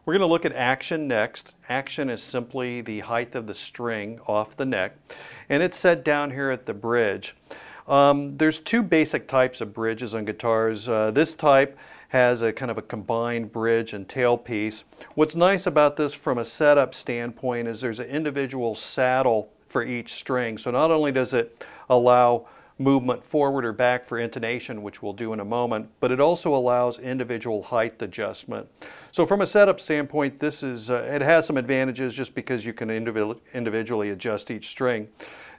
We're going to look at action next. Action is simply the height of the string off the neck, and it's set down here at the bridge. There's two basic types of bridges on guitars. This type has a kind of a combined bridge and tailpiece. What's nice about this from a setup standpoint is there's an individual saddle for each string. So not only does it allow movement forward or back for intonation, which we'll do in a moment, but it also allows individual height adjustment. So from a setup standpoint, this is it has some advantages just because you can individually adjust each string.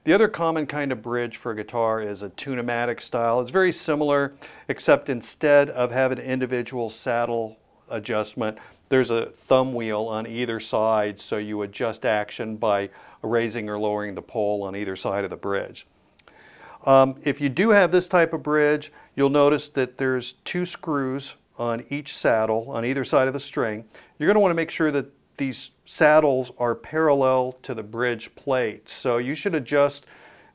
The other common kind of bridge for a guitar is a tune-o-matic style. It's very similar, except instead of having an individual saddle adjustment, there's a thumb wheel on either side, so you adjust action by raising or lowering the pole on either side of the bridge. If you do have this type of bridge, you'll notice that there's two screws on each saddle on either side of the string. You're going to want to make sure that these saddles are parallel to the bridge plate. So you should adjust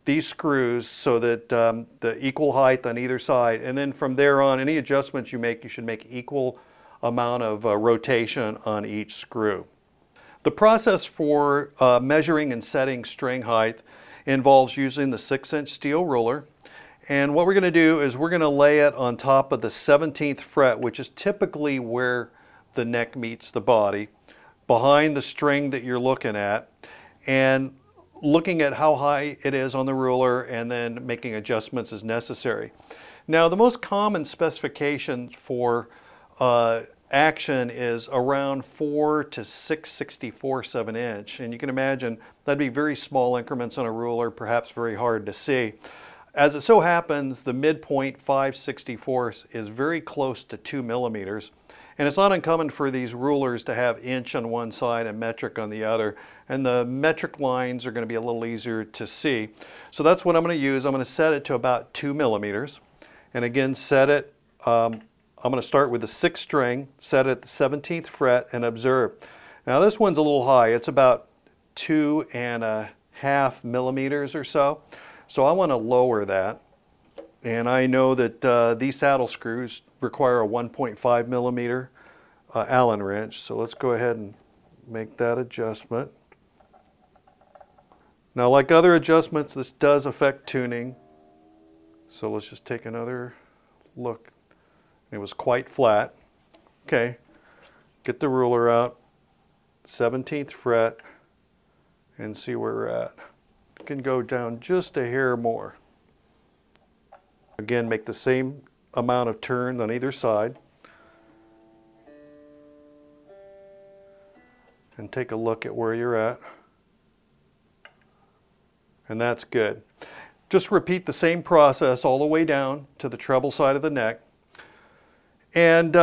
these screws so that the equal height on either side, and then from there on, any adjustments you make, you should make equal amount of rotation on each screw. The process for measuring and setting string height involves using the 6-inch steel ruler. And what we're going to do is we're going to lay it on top of the 17th fret, which is typically where the neck meets the body, behind the string that you're looking at, and looking at how high it is on the ruler and then making adjustments as necessary. Now, the most common specification for action is around 4 to 6/64 inch, and you can imagine that'd be very small increments on a ruler, perhaps very hard to see. As it so happens, the midpoint 5/64 is very close to 2 millimeters, and it's not uncommon for these rulers to have inch on one side and metric on the other, and the metric lines are going to be a little easier to see. So that's what I'm going to use. I'm going to set it to about 2 millimeters, and again set it. I'm going to start with the 6th string, set it at the 17th fret, and observe. Now this one's a little high. It's about 2.5 millimeters or so. So I want to lower that. And I know that these saddle screws require a 1.5 millimeter Allen wrench. So let's go ahead and make that adjustment. Now, like other adjustments, this does affect tuning. So let's just take another look. It was quite flat. Okay, get the ruler out, 17th fret, and see where we're at. You can go down just a hair more. Again, make the same amount of turns on either side. And take a look at where you're at. And that's good. Just repeat the same process all the way down to the treble side of the neck. And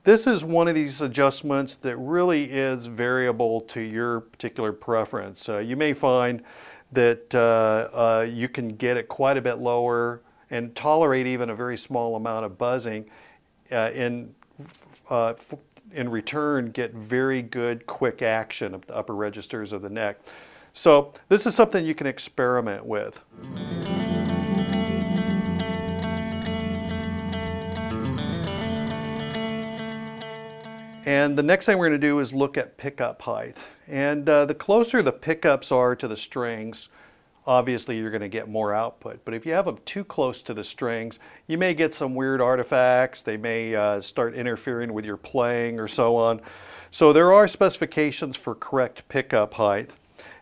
this is one of these adjustments that really is variable to your particular preference. You may find that you can get it quite a bit lower and tolerate even a very small amount of buzzing. In return, get very good quick action of the upper registers of the neck. So this is something you can experiment with. And the next thing we're going to do is look at pickup height. And the closer the pickups are to the strings, obviously you're going to get more output. But if you have them too close to the strings, you may get some weird artifacts. They may start interfering with your playing or so on. So there are specifications for correct pickup height.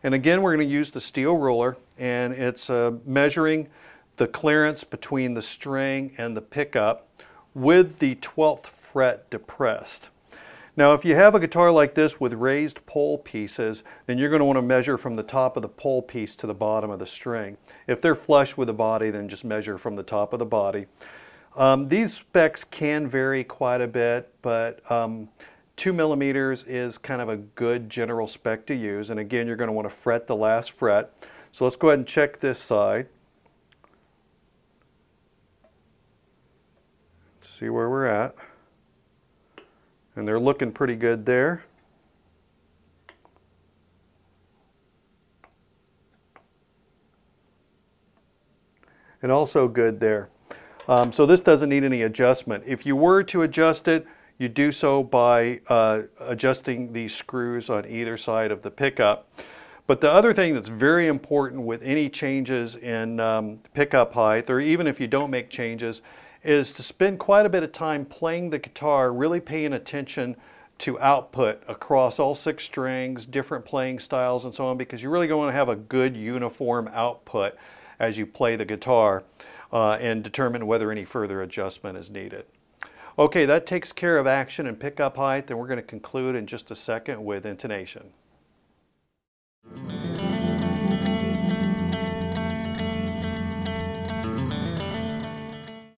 And again, we're going to use the steel ruler, and it's measuring the clearance between the string and the pickup with the 12th fret depressed. Now, if you have a guitar like this with raised pole pieces, then you're going to want to measure from the top of the pole piece to the bottom of the string. If they're flush with the body, then just measure from the top of the body. These specs can vary quite a bit, but 2 millimeters is kind of a good general spec to use. And again, you're going to want to fret the last fret. So let's go ahead and check this side. See where we're at. And they're looking pretty good there. And also good there. So this doesn't need any adjustment. If you were to adjust it, you do so by adjusting these screws on either side of the pickup. But the other thing that's very important with any changes in pickup height, or even if you don't make changes, is to spend quite a bit of time playing the guitar, really paying attention to output across all 6 strings, different playing styles and so on, because you really want to have a good uniform output as you play the guitar and determine whether any further adjustment is needed. Okay, that takes care of action and pickup height, and we're going to conclude in just a second with intonation.